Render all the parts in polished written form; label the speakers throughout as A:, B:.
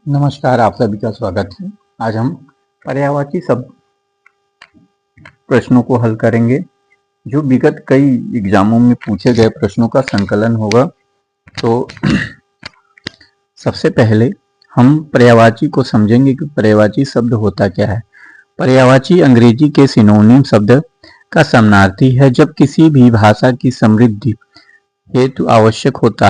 A: नमस्कार, आप सभी का स्वागत है। आज हम पर्यायवाची शब्द प्रश्नों को हल करेंगे जो विगत कई एग्जामों में पूछे गए प्रश्नों का संकलन होगा। तो सबसे पहले हम पर्यायवाची को समझेंगे कि पर्यायवाची शब्द होता क्या है। पर्यायवाची अंग्रेजी के सिनोनिम शब्द का समानार्थी है जब किसी भी भाषा की समृद्धि हेतु आवश्यक होते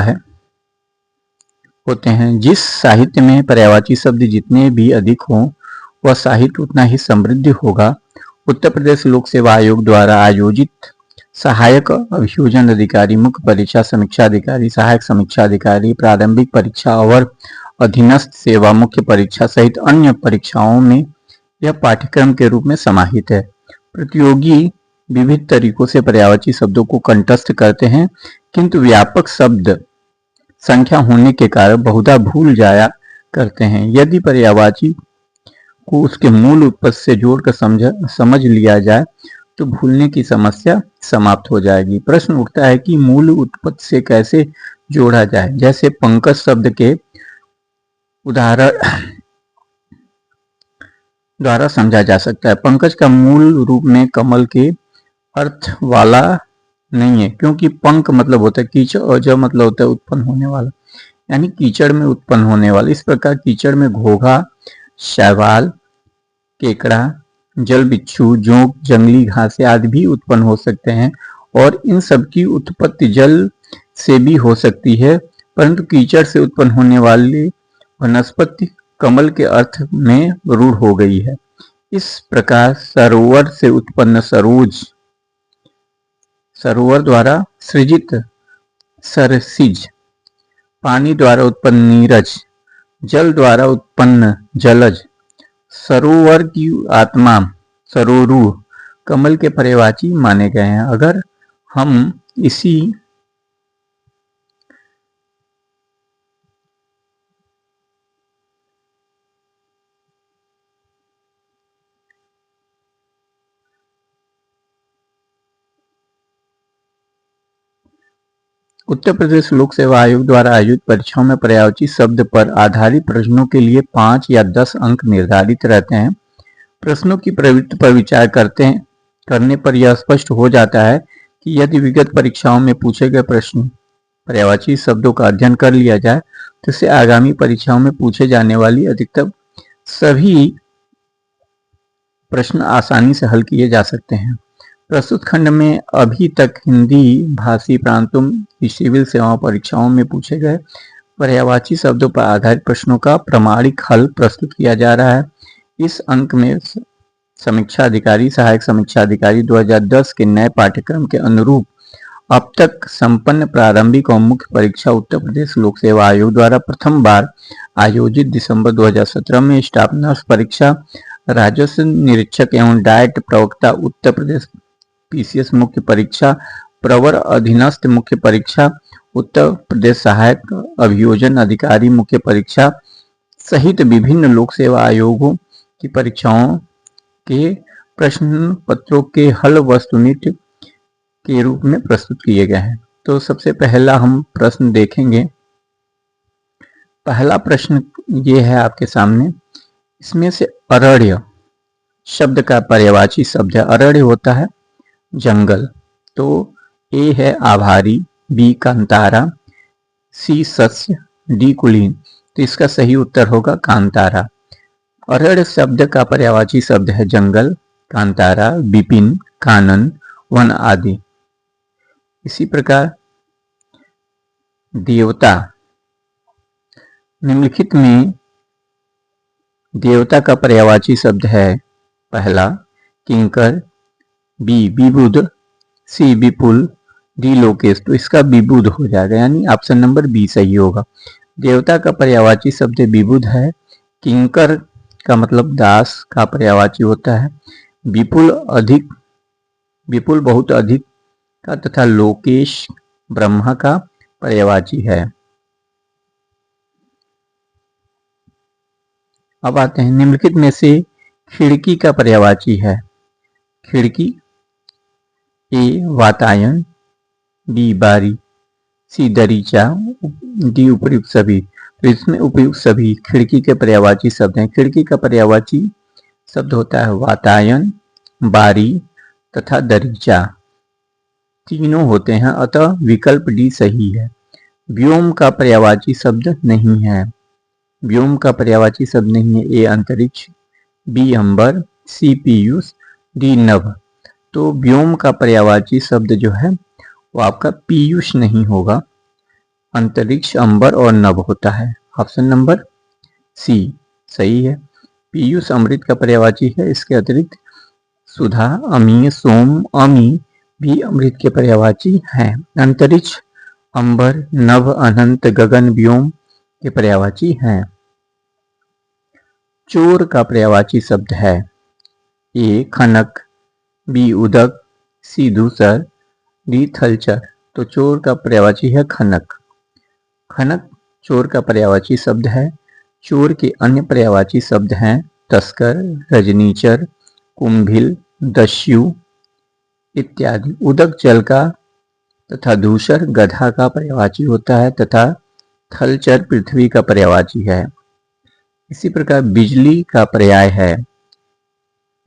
A: हैं। जिस साहित्य में पर्यायवाची शब्द जितने भी अधिक हों वह साहित्य उतना ही समृद्ध होगा। उत्तर प्रदेश लोक सेवा आयोग द्वारा आयोजित सहायक अभियोजन अधिकारी, मुख्य परीक्षा समीक्षा अधिकारी, सहायक समीक्षा अधिकारी, प्रारंभिक परीक्षा और अधीनस्थ सेवा मुख्य परीक्षा सहित अन्य परीक्षाओं में यह पाठ्यक्रम के रूप में समाहित है। प्रतियोगी विविध तरीकों से पर्यायवाची शब्दों को कंठस्थ करते हैं, किंतु व्यापक शब्द संख्या होने के कारण बहुधा भूल जाया करते हैं। यदि पर्यायवाची को उसके मूल उत्पत्ति से जोड़कर समझ लिया जाए तो भूलने की समस्या समाप्त हो जाएगी। प्रश्न उठता है कि मूल उत्पत्ति से कैसे जोड़ा जाए। जैसे पंकज शब्द के उदाहरण द्वारा समझा जा सकता है। पंकज का मूल रूप में कमल के अर्थ वाला नहीं है, क्योंकि पंक मतलब होता है कीचड़ और ज मतलब होता है उत्पन्न होने वाला, यानी कीचड़ में उत्पन्न होने वाला। इस प्रकार कीचड़ में घोघा, शैवाल, केकड़ा, जल बिच्छू, जोंक, जंगली घासें आदि भी उत्पन्न हो सकते हैं और इन सब की उत्पत्ति जल से भी हो सकती है, परंतु कीचड़ से उत्पन्न होने वाली वनस्पति कमल के अर्थ में रूढ़ हो गई है। इस प्रकार सरोवर से उत्पन्न सरोज, सरोवर द्वारा सृजित सरसिज, पानी द्वारा उत्पन्न नीरज, जल द्वारा उत्पन्न जलज, सरोवर की आत्मा सरोरु कमल के पर्यायवाची माने गए हैं। अगर हम इसी उत्तर प्रदेश लोक सेवा आयोग द्वारा आयोजित परीक्षाओं में पर्यायवाची शब्द पर आधारित प्रश्नों के लिए 5 या 10 अंक निर्धारित रहते हैं। प्रश्नों की प्रवृत्ति पर विचार करने पर यह स्पष्ट हो जाता है कि यदि विगत परीक्षाओं में पूछे गए प्रश्न पर्यायवाची शब्दों का अध्ययन कर लिया जाए तो इससे आगामी परीक्षाओं में पूछे जाने वाली अधिकतर सभी प्रश्न आसानी से हल किए जा सकते हैं। प्रस्तुत खंड में अभी तक हिंदी भाषी प्रांतों की सिविल सेवा परीक्षाओं में पूछे गए पर्यायवाची शब्दों पर आधारित प्रश्नों का प्रामाणिक हल प्रस्तुत किया जा रहा है। इस अंक में समीक्षा अधिकारी, सहायक समीक्षा अधिकारी 2010 के नए पाठ्यक्रम के अनुरूप अब तक संपन्न प्रारंभिक और मुख्य परीक्षा उत्तर प्रदेश लोक सेवा आयोग द्वारा प्रथम बार आयोजित दिसंबर 2017 में स्टाफ नर्स परीक्षा, राजस्व निरीक्षक एवं डाइट प्रवक्ता उत्तर प्रदेश पीसीएस मुख्य परीक्षा, प्रवर अधीनस्थ मुख्य परीक्षा, उत्तर प्रदेश सहायक अभियोजन अधिकारी मुख्य परीक्षा सहित विभिन्न लोक सेवा आयोगों की परीक्षाओं के प्रश्न पत्रों के हल वस्तुनिष्ठ के रूप में प्रस्तुत किए गए हैं। तो सबसे पहला हम प्रश्न देखेंगे। पहला प्रश्न ये है आपके सामने। इसमें से अरण्य शब्द का पर्यायवाची शब्द है। अरण्य होता है जंगल। तो ए है आभारी, बी कांतारा, सी सस्य, डी कुलीन। तो इसका सही उत्तर होगा कांतारा। अरण्य शब्द का पर्यायवाची शब्द है जंगल, कांतारा, विपिन, कानन, वन आदि। इसी प्रकार देवता, निम्नलिखित में देवता का पर्यायवाची शब्द है पहला किंकर, बी विबुध, सी विपुल, डी लोकेश। तो इसका विबुध हो जाएगा, यानी ऑप्शन नंबर बी सही होगा। देवता का पर्यायवाची शब्द विबुध है। किंकर का मतलब दास का पर्यायवाची होता है। विपुल अधिक, विपुल बहुत अधिक का, तथा लोकेश ब्रह्मा का पर्यायवाची है। अब आते हैं निम्नलिखित में से खिड़की का पर्यायवाची है। खिड़की, ए वातायन, बी बारी, सी दरीचा, डी उपयुक्त सभी। तो इसमें उपयुक्त सभी खिड़की के पर्यायवाची शब्द हैं। खिड़की का पर्यायवाची शब्द होता है वातायन, बारी तथा दरीचा, तीनों होते हैं, अतः विकल्प डी सही है। व्योम का पर्यायवाची शब्द नहीं है। व्योम का पर्यायवाची शब्द नहीं है। ए अंतरिक्ष, बी अंबर, सी पीयूष, डी नभ। तो व्योम का पर्यायवाची शब्द जो है वो आपका पीयूष नहीं होगा, अंतरिक्ष, अंबर और नभ होता है। ऑप्शन नंबर सी सही है। पीयूष अमृत का पर्यायवाची है। इसके अतिरिक्त सुधा, अमी, सोम, अमी भी अमृत के पर्यायवाची हैं। अंतरिक्ष, अंबर, नभ, अनंत, गगन, व्योम के पर्यायवाची हैं। चोर का पर्यायवाची शब्द है। ए खनक, बी उदक, सी दूसर, डी थलचर। तो चोर का पर्यायवाची है खनक। खनक चोर का पर्यायवाची शब्द है। चोर के अन्य पर्यायवाची शब्द हैं तस्कर, रजनीचर, कुंभिल, दस्यु इत्यादि। उदक जल का तथा दूसर गधा का पर्यायवाची होता है तथा थलचर पृथ्वी का पर्यायवाची है। इसी प्रकार बिजली का पर्याय है।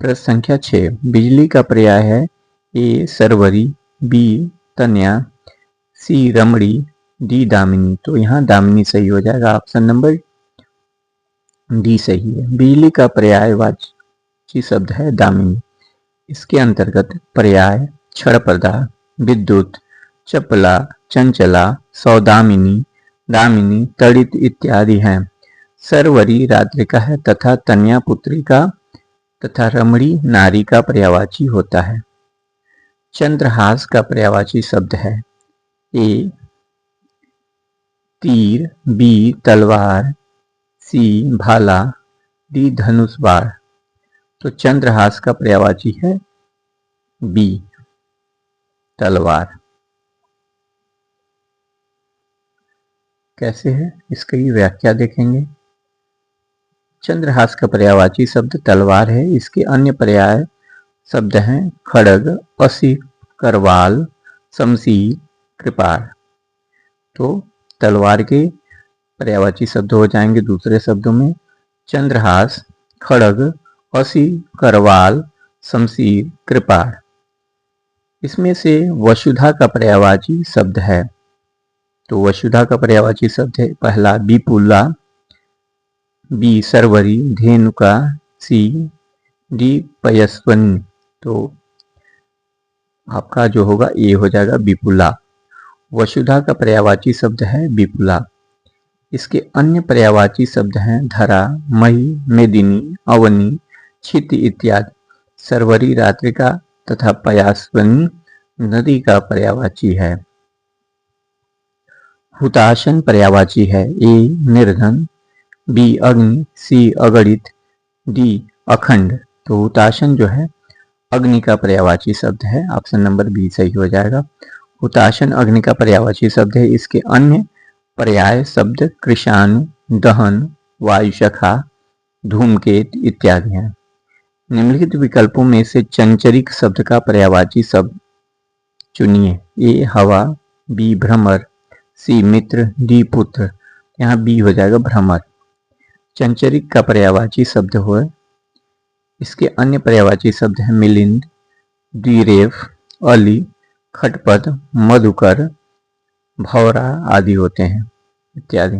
A: प्रश्न संख्या 6, बिजली का पर्याय है ए सरवरी, बी तन्या, सी रमणी, डी दामिनी। तो यहाँ दामिनी सही हो जाएगा। ऑप्शन नंबर डी सही है। बिजली का पर्यायवाची शब्द है दामिनी। इसके अंतर्गत पर्याय क्षणप्रदा, विद्युत, चपला, चंचला, सौदामिनी, दामिनी, तड़ित इत्यादि हैं। सरवरी रात्रि का है तथा तन्या पुत्री का तथा रमणी नारी का पर्यायवाची होता है। चंद्रहास का पर्यायवाची शब्द है ए तीर, बी तलवार, सी भाला, डी धनुष बाण। तो चंद्रहास का पर्यायवाची है बी तलवार। कैसे है इसकी व्याख्या देखेंगे। चंद्रहास का पर्यायवाची शब्द तलवार है। इसके अन्य पर्याय शब्द हैं खड़ग, असी, करवाल, शमशीर, कृपाण। तो तलवार के पर्यायवाची शब्द हो जाएंगे दूसरे शब्दों में चंद्रहास, खड़ग, असी, करवाल, शमशीर, कृपाण। इसमें से वसुधा का पर्यायवाची शब्द है। तो वसुधा का पर्यायवाची शब्द है पहला विपुला, B Sarwari, Dhenuka, C D पयस्वनी। तो आपका जो होगा ए हो जाएगा विपुला। वसुधा का पर्यायवाची शब्द है विपुला। इसके अन्य पर्यायवाची शब्द हैं धरा, मही, मेदिनी, अवनी, क्षिति इत्यादि। सरवरी रात्रि का तथा पयास्वनी नदी का पर्यायवाची है। हुताशन पर्यायवाची है ए निर्धन, बी अग्नि, सी अगणित, डी अखंड। तो हुताशन जो है अग्नि का पर्यायवाची शब्द है। ऑप्शन नंबर बी सही हो जाएगा। हुताशन अग्नि का पर्यायवाची शब्द है। इसके अन्य पर्याय शब्द कृशाणु, दहन, वायुशखा, धूमकेत इत्यादि हैं। निम्नलिखित विकल्पों में से चंचरिक शब्द का पर्यायवाची शब्द चुनिए। ए हवा, बी भ्रमर, सी मित्र, डी पुत्र। यहाँ बी हो जाएगा भ्रमर। चंचरिक का पर्यायवाची शब्द हो। इसके अन्य पर्यायवाची शब्द हैं मिलिंद, द्विरेफ, अली, खटपट, मधुकर, भौरा आदि होते हैं इत्यादि।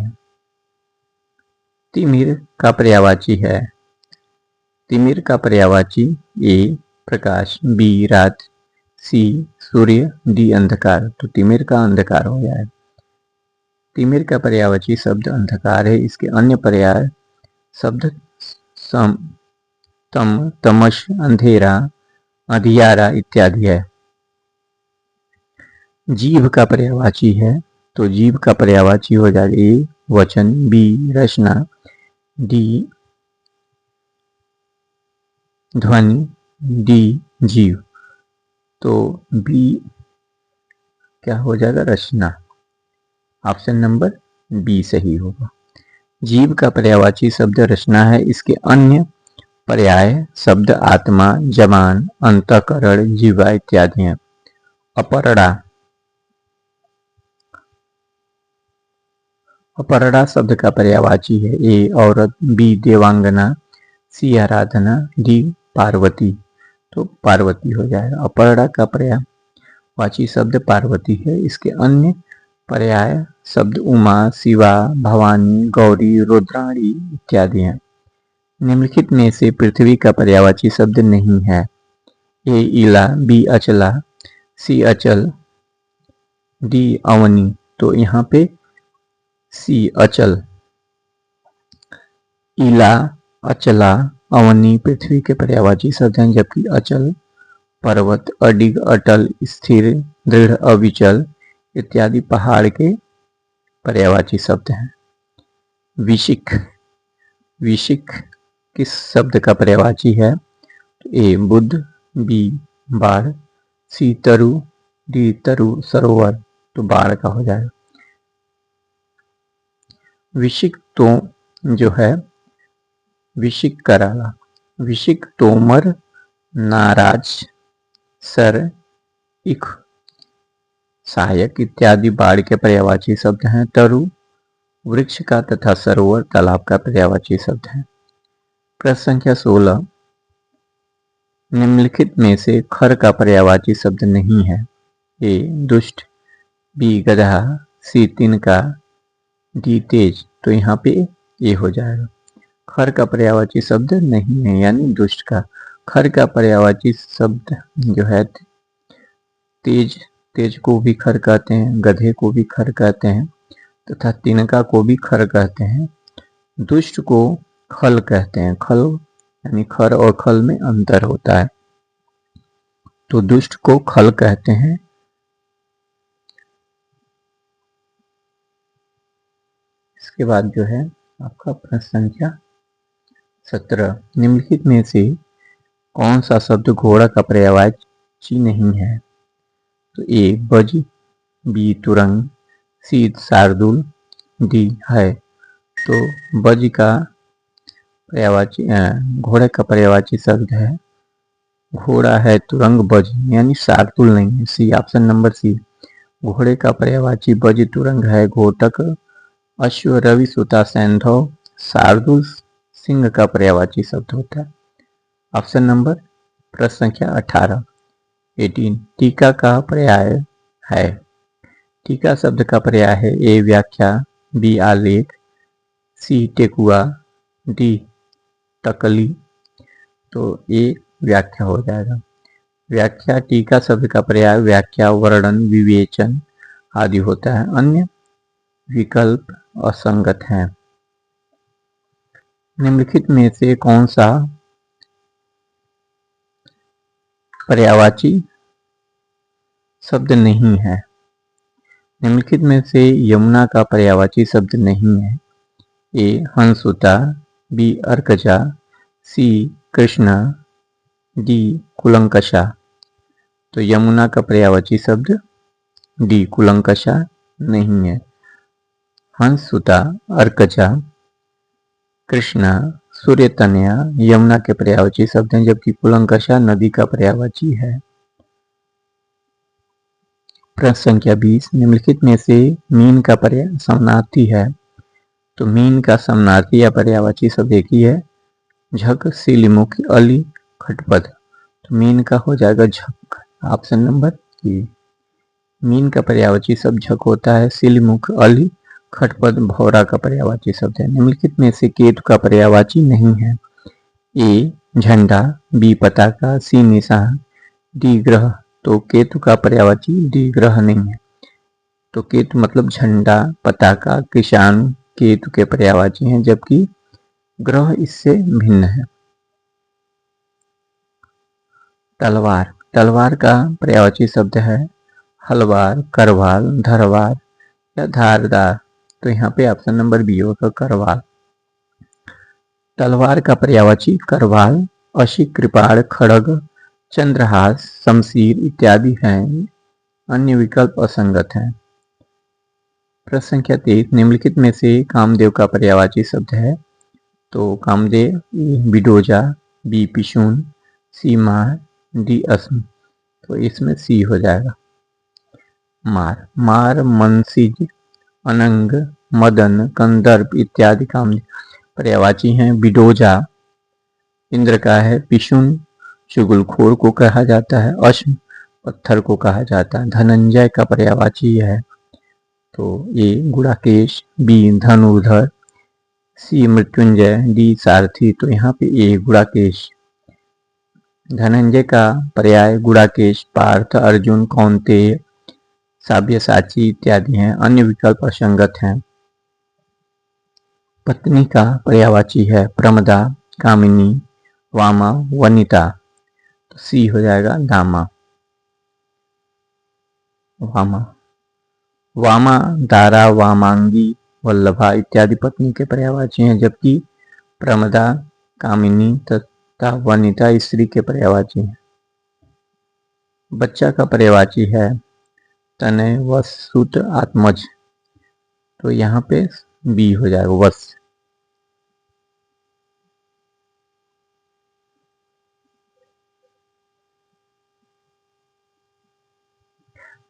A: तिमिर का पर्यायवाची है। तिमिर का पर्यायवाची ए प्रकाश, बी रात, सी सूर्य, डी अंधकार। तो तिमिर का अंधकार हो जाएगा। तिमिर का पर्यायवाची शब्द अंधकार है। इसके अन्य पर्याय शब्द तम, तमस, अंधेरा, अंधियारा इत्यादि है। जीभ का पर्यायवाची है। तो जीभ का पर्यायवाची हो जाएगा ए वचन, बी रचना, डी ध्वनि, डी जीव। तो बी क्या हो जाएगा रचना। ऑप्शन नंबर बी सही होगा। जीव का पर्यायवाची शब्द रचना है। इसके अन्य पर्याय शब्द आत्मा, जमान, अंतःकरण, जीवा इत्यादि हैं। अपर्णा अपरड़ा शब्द का पर्यायवाची है। ए औरत, बी देवांगना, सी आराधना, डी पार्वती। तो पार्वती हो जाएगा। अपरड़ा का पर्यायवाची शब्द पार्वती है। इसके अन्य पर्याय शब्द उमा, शिवा, भवानी, गौरी, रुद्राणी इत्यादि हैं। निम्नलिखित में से पृथ्वी का पर्यायवाची शब्द नहीं है। ए इला, बी अचला, सी अचल, डी अवनी। तो यहाँ पे सी अचल, इला, अचला, अवनी पृथ्वी के पर्यायवाची शब्द हैं, जबकि अचल पर्वत, अडिग, अटल, स्थिर, दृढ़, अविचल इत्यादि पहाड़ के पर्यायवाची शब्द हैं। विशिख, विशिख किस शब्द का पर्यायवाची है? ए बुद्ध, बी बाढ़, सी तरु, डी तरु सरोवर। तो बाढ़ का हो जाएगा। विशिख तो जो है विशिख कराला, विशिख तोमर, नाराज, सर, इख, सहायक इत्यादि बाढ़ के पर्यायवाची शब्द हैं। तरु वृक्ष का तथा सरोवर तालाब का पर्यायवाची शब्द है। प्रश्न संख्या 16, निम्नलिखित में से खर का पर्यायवाची शब्द नहीं है। ए दुष्ट, बी गधा, सी तिनका, डी तेज। तो यहाँ पे ये हो जाएगा। खर का पर्यायवाची शब्द नहीं है, यानी दुष्ट का। खर का पर्यायवाची शब्द जो है तेज, तेज को भी खर कहते हैं, गधे को भी खर कहते हैं तथा तिनका को भी खर कहते हैं। दुष्ट को खल कहते हैं। खल यानी खर और खल में अंतर होता है। तो दुष्ट को खल कहते हैं। इसके बाद जो है आपका प्रश्न संख्या 17, निम्नलिखित में से कौन सा शब्द घोड़ा का पर्यायवाची नहीं है? तो ए बज, बी तुरंग, सी शार्दुल, डी है। तो बज का पर्यायवाची घोड़े का पर्यायवाची शब्द है घोड़ा है तुरंग बज, यानी शार्दुल नहीं है। C option number C. घोड़े का पर्यायवाची बज तुरंग है। घोटक, अश्व, रवि, सुता, सैंधव, शार्दुल सिंह का पर्यायवाची शब्द होता है। ऑप्शन नंबर प्रश्न संख्या 18 टीका का पर्याय है। टीका शब्द का पर्याय है। ए व्याख्या, बी आलेख, सी टेकुआ, डी तकली। तो ए व्याख्या हो जाएगा। व्याख्या टीका शब्द का पर्याय व्याख्या, वर्णन, विवेचन आदि होता है। अन्य विकल्प असंगत हैं। निम्नलिखित में से कौन सा पर्यायवाची शब्द नहीं है? निम्नलिखित में से यमुना का पर्यायवाची शब्द नहीं है। ए हंसुता, बी अर्कजा, सी कृष्णा, डी कुलंकषा। तो यमुना का पर्यायवाची शब्द डी कुलंकषा नहीं है। हंसुता, अर्कजा, कृष्णा, सूर्यतनया यमुना के पर्यायवाची शब्द हैं, जबकि कुलंकषा नदी का पर्यायवाची है। प्रश्न संख्या 20, निम्नलिखित में से मीन का पर्याय समानार्थी है। तो मीन का समानार्थी या पर्यायवाची शब्द एक ही है, झक, सिलीमुख, अली, खटपथ। तो मीन का हो जाएगा झक। Option number A. मीन का पर्यायवाची शब्द झक होता है। सिलीमुख, अली, खटपथ भौरा का पर्यायवाची शब्द है। निम्नलिखित में से केतु का पर्यायवाची नहीं है। ए झंडा, बी पताका, सी निशान, डी ग्रह। तो केतु का पर्यायवाची डी ग्रह नहीं है। तो केतु मतलब झंडा, पताका, किसान केतु के पर्यायवाची हैं, जबकि ग्रह इससे भिन्न है। तलवार, तलवार का पर्यायवाची शब्द है हलवार, करवाल, धरवार या धारदार। तो यहाँ पे ऑप्शन नंबर बी होगा करवाल। तलवार का पर्यायवाची करवाल, अशी, कृपाण, खड़ग, चंद्रहास, शमशीर इत्यादि हैं। अन्य विकल्प असंगत हैं। प्रश्न संख्या 23, निम्नलिखित में से कामदेव का पर्यायवाची शब्द है। तो कामदेव बिडोजा, बी पिशून, सी मार, डी अस्म। तो इसमें सी हो जाएगा। मार, मार मनसिज, अनंग, मदन, कंदर्प इत्यादि कामदेव पर्यायवाची हैं। बिडोजा इंद्र का है। पिशुन चुगलखोर को कहा जाता है। अश्म पत्थर को कहा जाता है। धनंजय का पर्यायवाची है तो ए गुड़ाकेश, बी धनुर्धर, सी मृत्युंजय, डी सारथी। तो यहाँ पे ए गुड़ाकेश। धनंजय का पर्याय गुड़ाकेश, पार्थ, अर्जुन, कौन्तेय, साब्यसाची इत्यादि हैं। अन्य विकल्प असंगत हैं। पत्नी का पर्यायवाची है प्रमदा, कामिनी, वामा, वनिता। तो सी हो जाएगा दामा, वामा। वामा, दारा, वामांगी, वल्लभा इत्यादि पत्नी के पर्यायवाची हैं, जबकि प्रमदा, कामिनी तथा वनिता स्त्री के पर्यायवाची हैं। बच्चा का पर्यायवाची है तनय, वत्स, सुत, आत्मज। तो यहाँ पे बी हो जाएगा वत्स।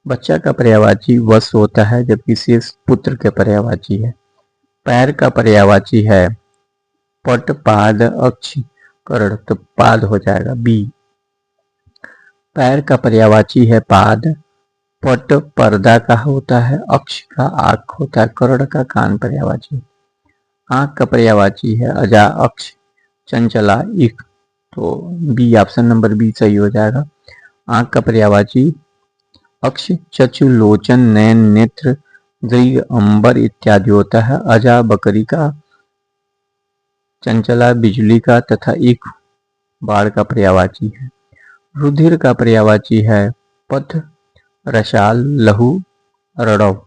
A: बच्चा का पर्यायवाची वत्स होता है, जबकि शेष पुत्र के पर्यायवाची है। पैर का पर्यायवाची है पट, पाद, अक्ष, करण। तो पाद हो जाएगा बी। पैर का पर्यायवाची है पाद, पट पर्दा का होता है, अक्ष का आंख होता है, करण का कान पर्यायवाची। आंख का पर्यायवाची है अजा, अक्ष, चंचला, इक। तो बी, ऑप्शन नंबर बी सही हो जाएगा। आंख का पर्यायवाची अक्ष, चक्षु, लोचन, नयन, नेत्र, दृग, अंबर इत्यादि होता है। अजा बकरी का, चंचला बिजली का तथा इक बाढ़ का पर्यायवाची है। रुधिर का पर्यायवाची है पथ, रसाल, लहू, रणव।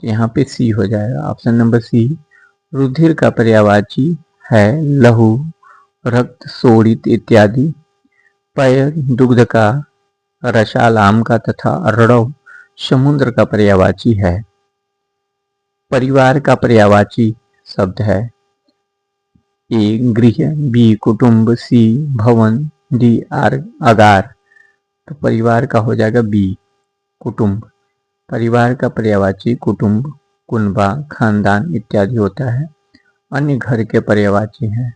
A: यहाँ पे सी हो जाएगा, ऑप्शन नंबर सी। रुधिर का पर्यायवाची है लहू, रक्त, शोणित इत्यादि। पय दुग्ध का, रसाल आम का तथा रणव समुद्र का पर्यायवाची है। परिवार का पर्यायवाची शब्द है ए गृह, बी कुटुंब, सी भवन, डी आगार। तो परिवार का हो जाएगा बी कुटुंब। परिवार का पर्यायवाची कुटुंब, कुनबा, खानदान इत्यादि होता है। अन्य घर के पर्यायवाची हैं।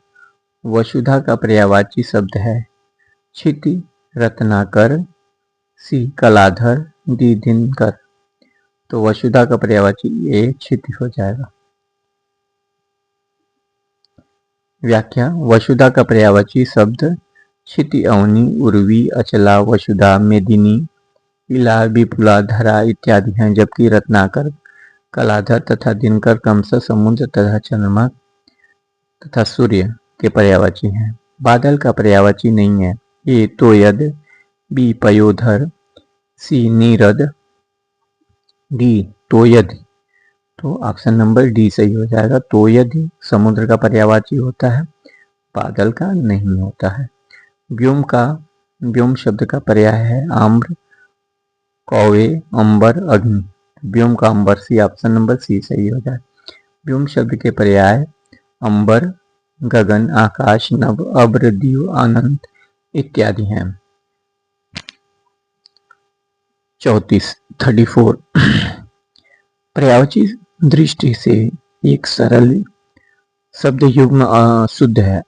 A: वसुधा का पर्यायवाची शब्द है क्षिति, रत्नाकर, सी कलाधर, डी दिनकर। तो वसुधा का पर्यायवाची ए क्षिति हो जाएगा। व्याख्या। वसुधा का पर्यायवाची शब्द क्षिति, अवनी, उर्वी, अचला, वसुधा, मेदिनी, इला, विपुला, धरा इत्यादि हैं, जबकि रत्नाकर, कलाधर तथा दिनकर क्रमशः समुद्र तथा चंद्रमा तथा सूर्य के पर्यायवाची हैं। बादल का पर्यायवाची नहीं है। ए तोयद, बी पयोधर, सी नीरद, डी तोयद। तो ऑप्शन नंबर डी सही हो जाएगा। तोयद समुद्र का पर्यायवाची होता है, बादल का नहीं होता है। व्योम का, व्योम शब्द का पर्याय है आम्र, कौवे, अंबर, अग्नि। व्योम का अंबर, सी, ऑप्शन नंबर सी सही हो जाए। व्योम शब्द के पर्याय अंबर, गगन, आकाश, नभ, अब्र, दीव, अनंत इत्यादि हैं। 34 पर्यायवाची दृष्टि से एक सरल शब्द युग्म अशुद्ध है।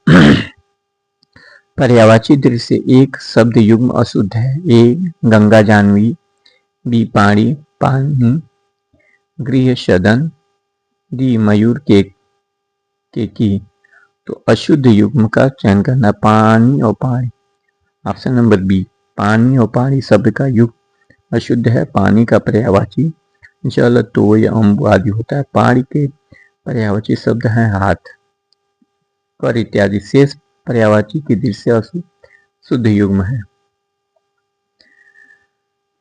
A: पर्यायवाची दृष्टि से एक शब्द युग्म अशुद्ध है। ए गंगा जाह्नवी, बी पाणी, पानी, गृह, सदन, डी मयूर, की। तो अशुद्ध युग्म का चयन करना, पानी और पानी। ऑप्शन नंबर बी, पानी और पानी शब्द का युग्म अशुद्ध है। पानी का पर्यायवाची जल, तोय, अम्बु आदि होता है। पानी के पर्यायवाची शब्द हैं हाथ, कर इत्यादि। शेष पर्यायवाची की दृष्टि से शुद्ध युग्म है।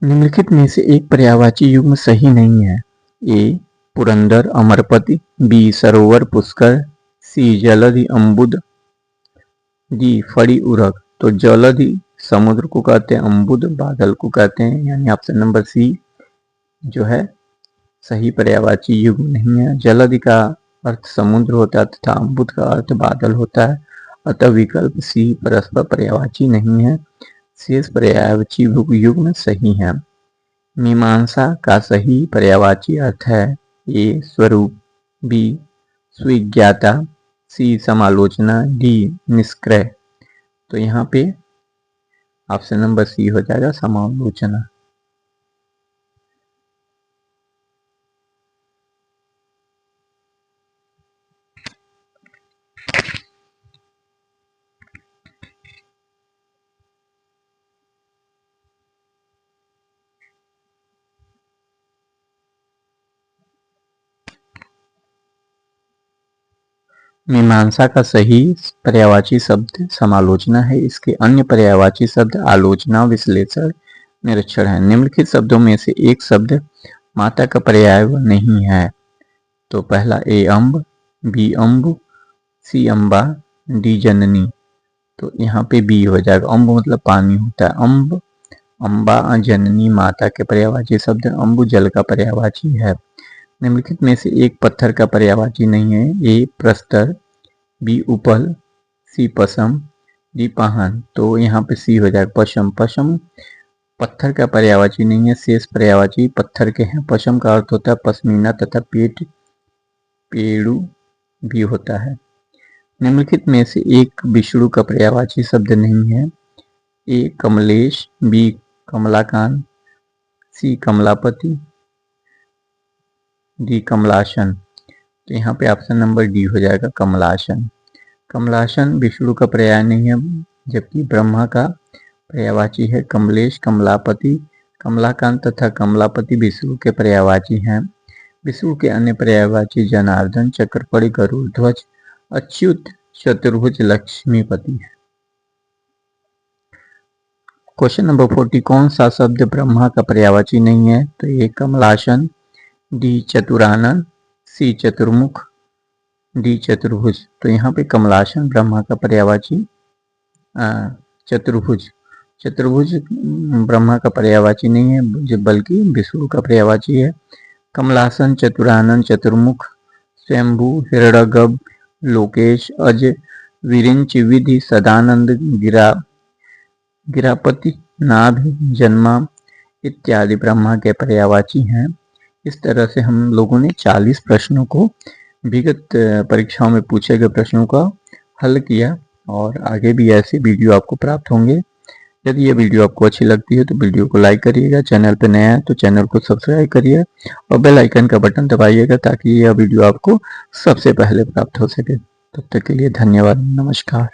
A: निम्नलिखित में से एक पर्यायवाची युग्म सही नहीं है। ए पुरंदर, अमरपति, बी सरोवर, पुष्कर, सी जलधि, अम्बुद, डी फड़ी, उरग। तो जलधि समुद्र को कहते हैं, अम्बुद बादल को कहते हैं, यानी ऑप्शन नंबर सी जो है सही पर्यायवाची युग्म नहीं है। जलधि का अर्थ समुद्र होता है तथा अम्बुद का अर्थ बादल होता है, अतः विकल्प सी परस्पर पर्यायवाची नहीं है। शेष पर्यायवाची युग्म सही है। मीमांसा का सही पर्यायवाची अर्थ है ए स्वरूप, बी स्विज्ञाता, सी समालोचना, डी निष्क्रय। तो यहाँ पे ऑप्शन नंबर सी हो जाएगा समालोचना। मीमांसा का सही पर्यायवाची शब्द समालोचना है। इसके अन्य पर्यायवाची शब्द आलोचना, विश्लेषण, निरीक्षण है। निम्नलिखित शब्दों में से एक शब्द माता का पर्याय नहीं है। तो पहला ए अम्ब, बी अम्ब, सी अम्बा, डी जननी। तो यहाँ पे बी हो जाएगा। अम्ब मतलब पानी होता है। अम्ब, अम्बा, जननी माता के पर्यायवाची शब्द। अम्बु जल का पर्यायवाची है। निम्नलिखित में से एक पत्थर का पर्यायवाची नहीं है। ए प्रस्तर, बी उपल, सी पशम, डी पाहन। तो यहाँ पे सी हो जाएगा पशम। पशम पत्थर का पर्यायवाची नहीं है। शेष पर्यायवाची पत्थर के हैं। पशम का अर्थ होता है पश्मीना तथा पेड़ू भी होता है। निम्नलिखित में से एक विष्णु का पर्यायवाची शब्द नहीं है। ए कमलेश, बी कमलाकांत, सी कमलापति, डी कमलासन। तो यहाँ पे ऑप्शन नंबर डी हो जाएगा कमलासन। कमलासन विष्णु का पर्याय नहीं है, जबकि ब्रह्मा का पर्यायवाची है। कमलेश, कमलापति, कमलाकांत तथा कमलापति विष्णु के पर्यायवाची हैं। विष्णु के अन्य पर्यायवाची जनार्दन, चक्रपड़ि, गरुड़ ध्वज, अच्युत, चतुर्भुज, लक्ष्मीपति है। क्वेश्चन नंबर 40, कौन सा शब्द ब्रह्मा का पर्यायवाची नहीं है? तो ए कमलासन, डी चतुरानन, सी चतुर्मुख, डी चतुर्भुज। तो यहाँ पे कमलासन ब्रह्मा का पर्यायवाची, चतुर्भुज ब्रह्मा का पर्यायवाची नहीं है, बल्कि विष्णु का पर्यायवाची है। कमलासन, चतुरानन, चतुर्मुख, स्वयंभू, हिरण्यगर्भ, लोकेश, अज, विरिंच, विधि, सदानंद, गिरापति, नाभ, जन्मा इत्यादि ब्रह्मा के पर्यायवाची हैं। इस तरह से हम लोगों ने 40 प्रश्नों को विगत परीक्षाओं में पूछे गए प्रश्नों का हल किया और आगे भी ऐसे वीडियो आपको प्राप्त होंगे। यदि ये वीडियो आपको अच्छी लगती है तो वीडियो को लाइक करिएगा। चैनल पे नया है तो चैनल को सब्सक्राइब करिए और बेल आइकन का बटन दबाइएगा ताकि यह वीडियो आपको सबसे पहले प्राप्त हो सके। तब तक के लिए धन्यवाद। नमस्कार।